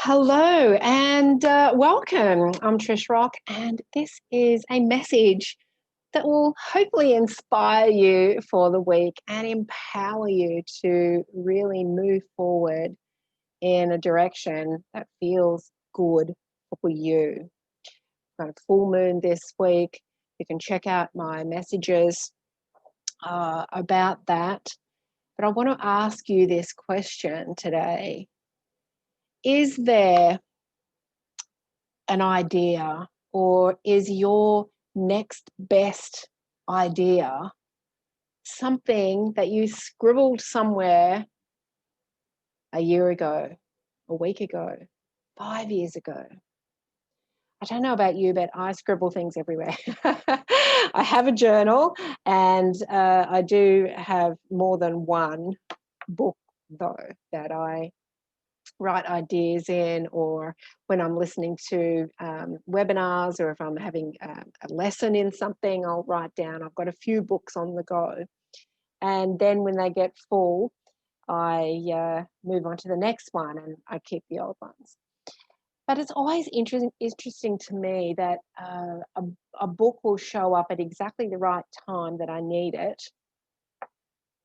Hello and welcome. I'm Trish Rock, and this is a message that will hopefully inspire you for the week and empower you to really move forward in a direction that feels good for you. Got a full moon this week. You can check out my messages about that. But I want to ask you this question today. Is there an idea, or is your next best idea something that you scribbled somewhere a year ago, a week ago, 5 years ago? I don't know about you, but I scribble things everywhere. I have a journal, and I do have more than one book, though, that I write ideas in, or when I'm listening to webinars, or if I'm having a lesson in something, I'll write down. I've got a few books on the go. And then when they get full, I move on to the next one and I keep the old ones. But it's always interesting to me that a book will show up at exactly the right time that I need it.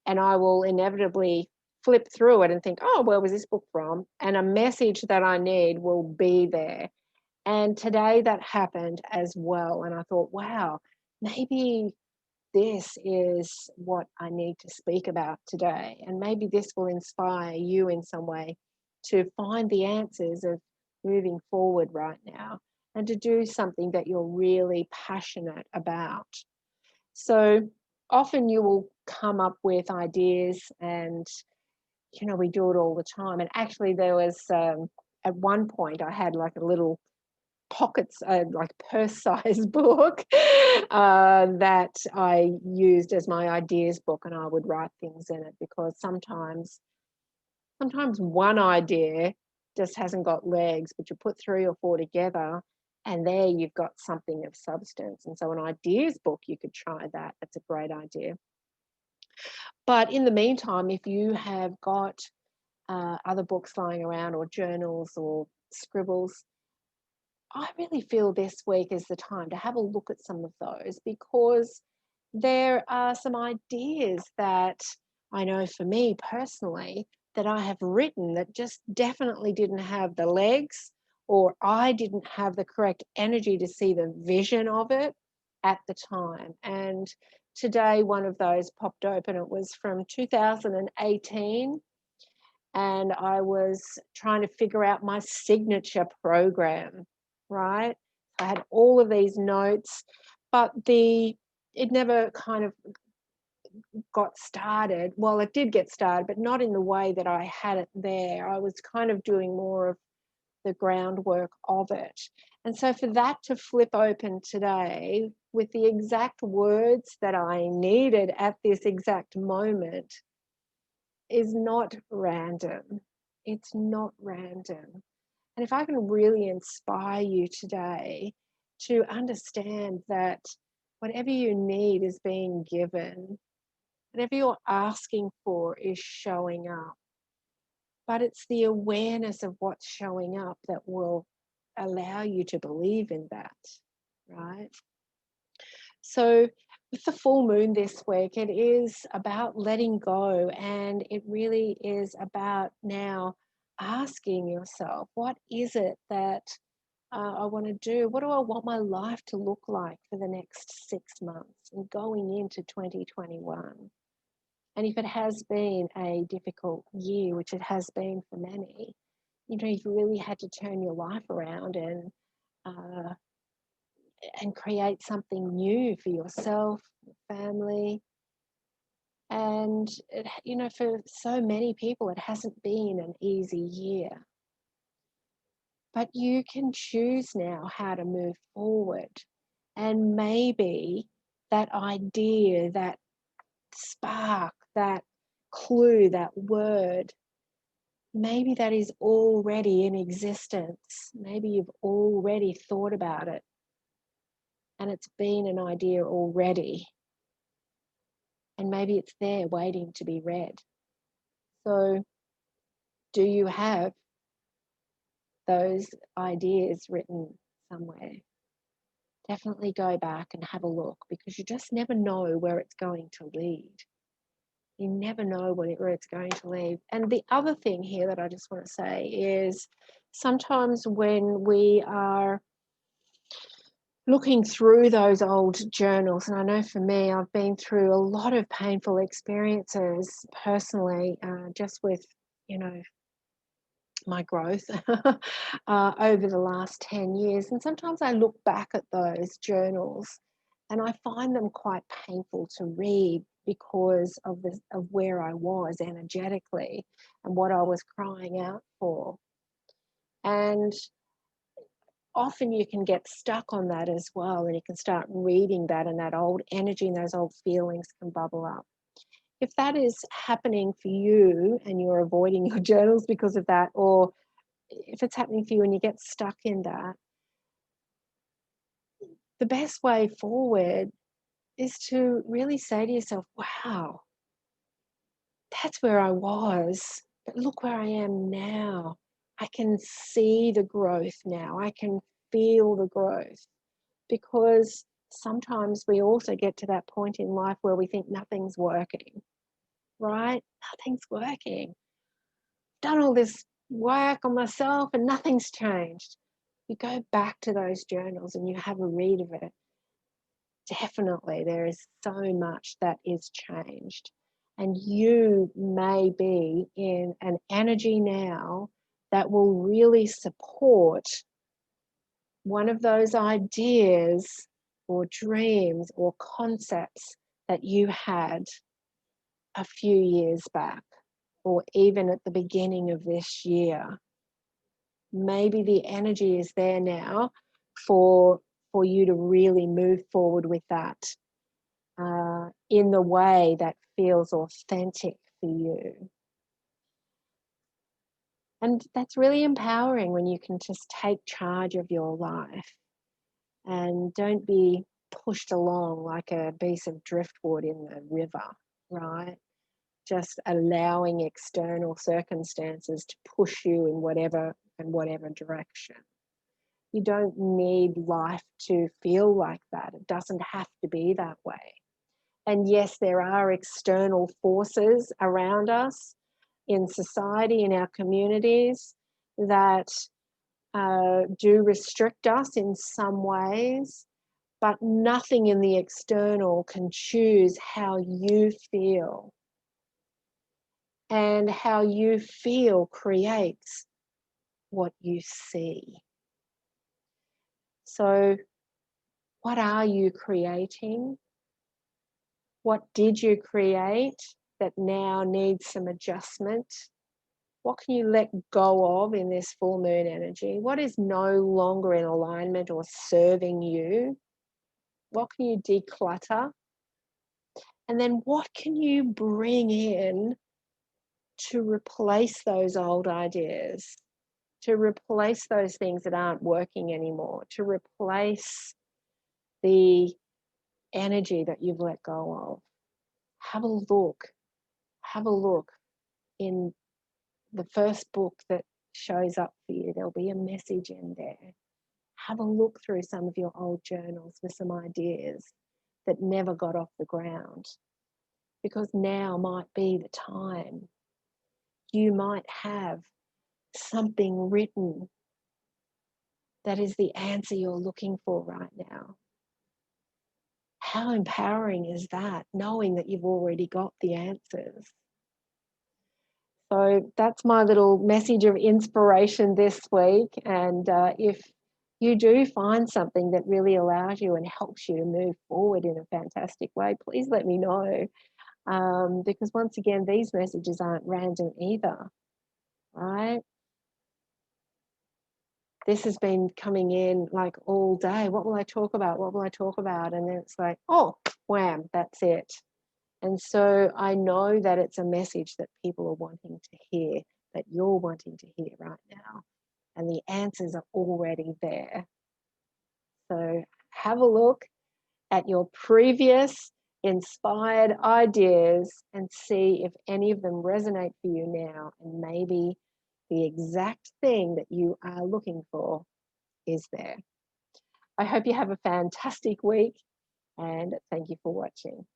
And I will inevitably flip through it and think, oh, where was this book from? And a message that I need will be there. And today that happened as well. And I thought, wow, maybe this is what I need to speak about today. And maybe this will inspire you in some way to find the answers of moving forward right now and to do something that you're really passionate about. So often you will come up with ideas, and we do it all the time. And actually there was at one point I had like a little pockets, like purse-sized book that I used as my ideas book, and I would write things in it, because sometimes one idea just hasn't got legs, but you put three or four together and there you've got something of substance. And so an ideas book, you could try that. That's a great idea. But in the meantime, if you have got other books lying around, or journals or scribbles, I really feel this week is the time to have a look at some of those, because there are some ideas that I know for me personally that I have written that just definitely didn't have the legs, or I didn't have the correct energy to see the vision of it at the time. And today one of those popped open. It was from 2018, and I was trying to figure out my signature program, right? I had all of these notes, but it never kind of got started. Well, it did get started, but not in the way that I had it there. I was kind of doing more of the groundwork of it. And so for that to flip open today with the exact words that I needed at this exact moment is not random. It's not random. And if I can really inspire you today to understand that whatever you need is being given, whatever you're asking for is showing up. But it's the awareness of what's showing up that will allow you to believe in that, right? So, with the full moon this week, it is about letting go, and it really is about now asking yourself, what is it that I want to do? What do I want my life to look like for the next 6 months and going into 2021? And if it has been a difficult year, which it has been for many, you've really had to turn your life around uh, and create something new for yourself, your family. And, for so many people, it hasn't been an easy year. But you can choose now how to move forward. And maybe that idea, that spark, that clue, that word, maybe that is already in existence. Maybe you've already thought about it and it's been an idea already. And maybe it's there waiting to be read. So, do you have those ideas written somewhere, definitely go back and have a look, because you just never know where it's going to lead. You never know where it's going to lead. And the other thing here that I just want to say is, sometimes when we are looking through those old journals, and I know for me, I've been through a lot of painful experiences personally, just with, you know, my growth over the last 10 years. And sometimes I look back at those journals and I find them quite painful to read, because of where I was energetically and what I was crying out for. And often you can get stuck on that as well, and you can start reading that, and that old energy and those old feelings can bubble up. If that is happening for you and you're avoiding your journals because of that, or if it's happening for you and you get stuck in that, the best way forward is to really say to yourself, wow, that's where I was, but look where I am now. I can see the growth now. I can feel the growth. Because sometimes we also get to that point in life where we think nothing's working, right? Nothing's working. Done all this work on myself and nothing's changed. You go back to those journals and you have a read of it. Definitely, there is so much that is changed. And you may be in an energy now that will really support one of those ideas or dreams or concepts that you had a few years back, or even at the beginning of this year. Maybe the energy is there now for you to really move forward with that in the way that feels authentic for you. And that's really empowering when you can just take charge of your life and don't be pushed along like a piece of driftwood in the river, right? Just allowing external circumstances to push you in whatever direction. You don't need life to feel like that. It doesn't have to be that way. And yes, there are external forces around us in society, in our communities, that do restrict us in some ways, but nothing in the external can choose how you feel. And how you feel creates what you see. So, what are you creating? What did you create that now needs some adjustment? What can you let go of in this full moon energy? What is no longer in alignment or serving you? What can you declutter? And then what can you bring in to replace those old ideas, to replace those things that aren't working anymore, to replace the energy that you've let go of? Have a look. Have a look in the first book that shows up for you. There'll be a message in there. Have a look through some of your old journals for some ideas that never got off the ground, because now might be the time. You might have something written that is the answer you're looking for right now. How empowering is that, knowing that you've already got the answers? So that's my little message of inspiration this week. And if you do find something that really allows you and helps you to move forward in a fantastic way, please let me know. Because once again, these messages aren't random either, right? This has been coming in like all day. What will I talk about? What will I talk about? And then it's like, oh, wham, that's it. And so I know that it's a message that people are wanting to hear, that you're wanting to hear right now. And the answers are already there. So have a look at your previous inspired ideas and see if any of them resonate for you now. And maybe the exact thing that you are looking for is there. I hope you have a fantastic week, and thank you for watching.